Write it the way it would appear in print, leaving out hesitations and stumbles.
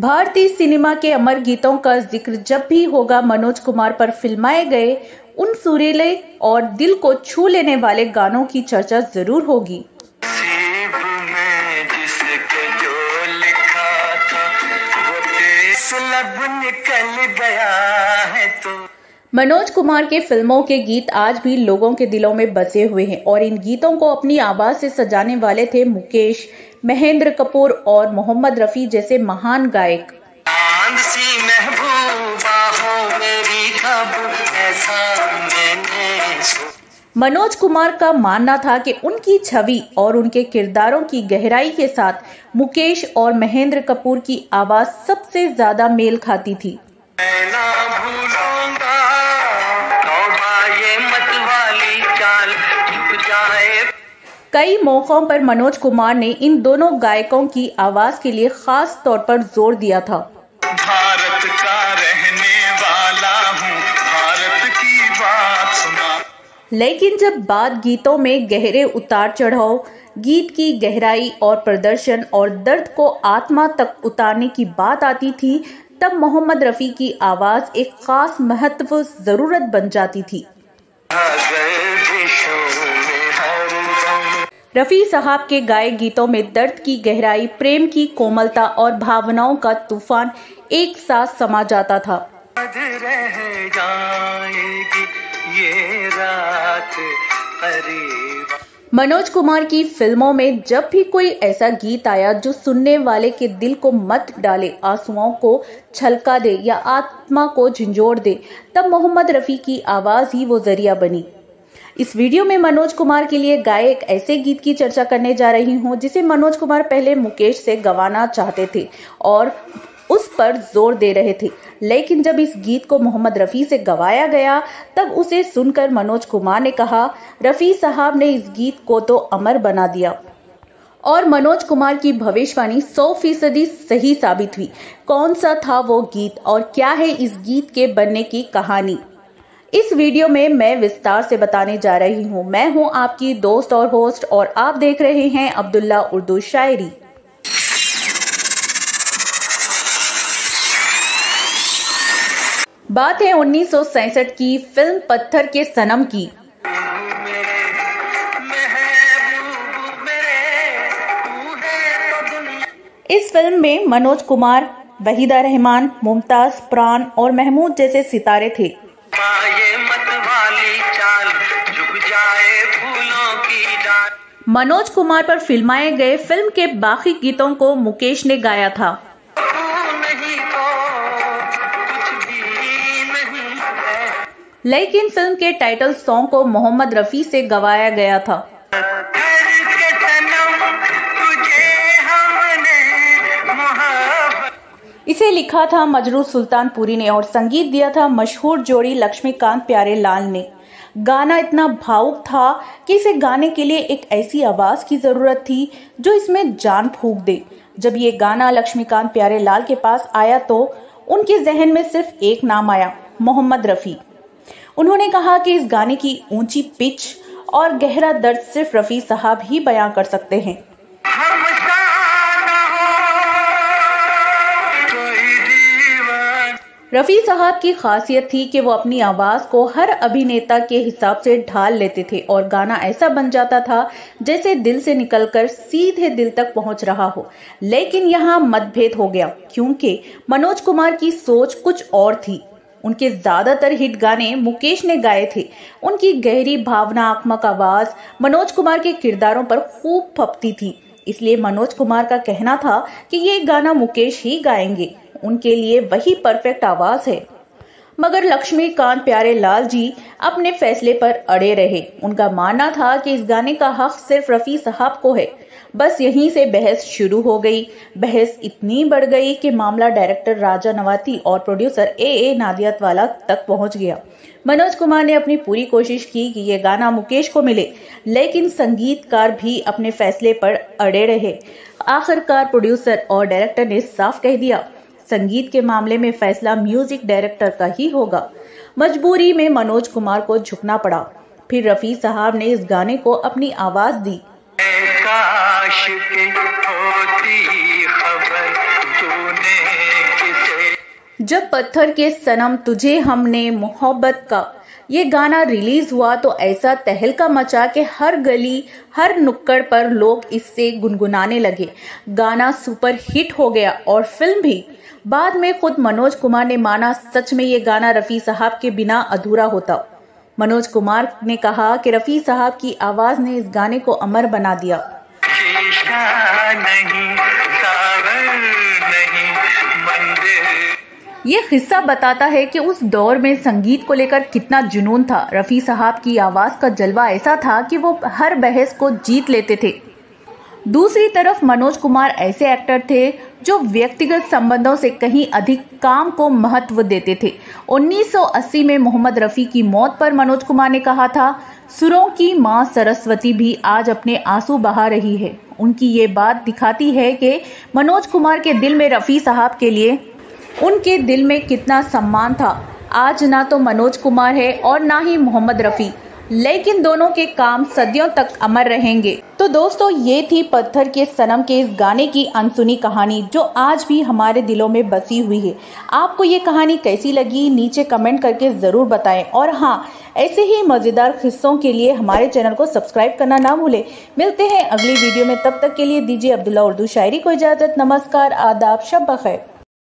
भारतीय सिनेमा के अमर गीतों का जिक्र जब भी होगा, मनोज कुमार पर फिल्माए गए उन सुरीले और दिल को छू लेने वाले गानों की चर्चा जरूर होगी। मनोज कुमार के फिल्मों के गीत आज भी लोगों के दिलों में बसे हुए हैं और इन गीतों को अपनी आवाज से सजाने वाले थे मुकेश, महेंद्र कपूर और मोहम्मद रफी जैसे महान गायक। मनोज कुमार का मानना था कि उनकी छवि और उनके किरदारों की गहराई के साथ मुकेश और महेंद्र कपूर की आवाज सबसे ज्यादा मेल खाती थी। कई मौकों पर मनोज कुमार ने इन दोनों गायकों की आवाज के लिए खास तौर पर जोर दिया था। भारत का रहने वाला हूँ, भारत की बात सुना। लेकिन जब बात गीतों में गहरे उतार चढ़ाव, गीत की गहराई और प्रदर्शन और दर्द को आत्मा तक उतारने की बात आती थी, तब मोहम्मद रफी की आवाज एक खास महत्व जरूरत बन जाती थी। रफी साहब के गाए गीतों में दर्द की गहराई, प्रेम की कोमलता और भावनाओं का तूफान एक साथ समा जाता था। रह जाएगी ये रात मनोज कुमार की फिल्मों में जब भी कोई ऐसा गीत आया जो सुनने वाले के दिल को मत डाले, आंसुओं को छलका दे या आत्मा को झंझोड़ दे, तब मोहम्मद रफी की आवाज ही वो जरिया बनी। इस वीडियो में मनोज कुमार के लिए गाए एक ऐसे गीत की चर्चा करने जा रही हूं जिसे मनोज कुमार पहले मुकेश से गवाना चाहते थे और उस पर जोर दे रहे थे, लेकिन जब इस गीत को मोहम्मद रफी से गवाया गया तब उसे सुनकर मनोज कुमार ने कहा, रफी साहब ने इस गीत को तो अमर बना दिया। और मनोज कुमार की भविष्यवाणी 100% सही साबित हुई। कौन सा था वो गीत और क्या है इस गीत के बनने की कहानी, इस वीडियो में मैं विस्तार से बताने जा रही हूँ। मैं हूँ आपकी दोस्त और होस्ट और आप देख रहे हैं अब्दुल्ला उर्दू शायरी। बात है 1967 की फिल्म पत्थर के सनम की। इस फिल्म में मनोज कुमार, वहीदा रहमान, मुमताज, प्राण और महमूद जैसे सितारे थे। मनोज कुमार पर फिल्माए गए फिल्म के बाकी गीतों को मुकेश ने गाया था। लेकिन फिल्म के टाइटल सॉन्ग को मोहम्मद रफी से गवाया गया था। इसे लिखा था मजरूह सुल्तानपुरी ने और संगीत दिया था मशहूर जोड़ी लक्ष्मीकांत प्यारेलाल ने। गाना इतना भावुक था कि इसे गाने के लिए एक ऐसी आवाज की जरूरत थी जो इसमें जान फूंक दे। जब ये गाना लक्ष्मीकांत प्यारेलाल के पास आया तो उनके जहन में सिर्फ एक नाम आया, मोहम्मद रफी। उन्होंने कहा कि इस गाने की ऊंची पिच और गहरा दर्द सिर्फ रफी साहब ही बयां कर सकते हैं। रफी साहब की खासियत थी कि वो अपनी आवाज को हर अभिनेता के हिसाब से ढाल लेते थे और गाना ऐसा बन जाता था जैसे दिल से निकलकर सीधे दिल तक पहुंच रहा हो। लेकिन यहाँ मतभेद हो गया क्योंकि मनोज कुमार की सोच कुछ और थी। उनके ज्यादातर हिट गाने मुकेश ने गाए थे। उनकी गहरी भावनात्मक आवाज मनोज कुमार के किरदारों पर खूब फपती थी, इसलिए मनोज कुमार का कहना था कि ये गाना मुकेश ही गाएंगे, उनके लिए वही परफेक्ट आवाज है। मगर लक्ष्मीकांत प्यारेलाल जी अपने फैसले पर अड़े रहे। उनका मानना था कि इस गाने का हक सिर्फ रफी साहब को है। बस यहीं से बहस शुरू हो गई। बहस इतनी बढ़ गई कि मामला डायरेक्टर राजा नवाती और प्रोड्यूसर ए नादियादवाला तक पहुंच गया। मनोज कुमार ने अपनी पूरी कोशिश की कि यह गाना मुकेश को मिले, लेकिन संगीतकार भी अपने फैसले पर अड़े रहे। आखिरकार प्रोड्यूसर और डायरेक्टर ने साफ कह दिया, संगीत के मामले में फैसला म्यूजिक डायरेक्टर का ही होगा। मजबूरी में मनोज कुमार को झुकना पड़ा। फिर रफी साहब ने इस गाने को अपनी आवाज दी। काश के होती खबर तूने जब पत्थर के सनम तुझे हमने मोहब्बत का ये गाना रिलीज हुआ तो ऐसा तहलका मचा कि हर गली हर नुक्कड़ पर लोग इससे गुनगुनाने लगे। गाना सुपर हिट हो गया और फिल्म भी। बाद में खुद मनोज कुमार ने माना सच में ये गाना रफी साहब के बिना अधूरा होता। मनोज कुमार ने कहा कि रफी साहब की आवाज ने इस गाने को अमर बना दिया। ये किस्सा बताता है कि उस दौर में संगीत को लेकर कितना जुनून था। रफी साहब की आवाज का जलवा ऐसा था कि वो हर बहस को जीत लेते थे। दूसरी तरफ मनोज कुमार ऐसे एक्टर थे जो व्यक्तिगत संबंधों से कहीं अधिक काम को महत्व देते थे। 1980 में मोहम्मद रफी की मौत पर मनोज कुमार ने कहा था, सुरों की मां सरस्वती भी आज अपने आंसू बहा रही है। उनकी ये बात दिखाती है कि मनोज कुमार के दिल में रफी साहब के लिए उनके दिल में कितना सम्मान था। आज ना तो मनोज कुमार है और ना ही मोहम्मद रफी, लेकिन दोनों के काम सदियों तक अमर रहेंगे। तो दोस्तों, ये थी पत्थर के सनम के इस गाने की अनसुनी कहानी जो आज भी हमारे दिलों में बसी हुई है। आपको ये कहानी कैसी लगी नीचे कमेंट करके जरूर बताएं। और हाँ, ऐसे ही मजेदार किस्सों के लिए हमारे चैनल को सब्सक्राइब करना ना भूलें। मिलते हैं अगली वीडियो में, तब तक के लिए दीजिए अब्दुल्ला उर्दू शायरी को इजाजत। नमस्कार, आदाब, शब बखैर।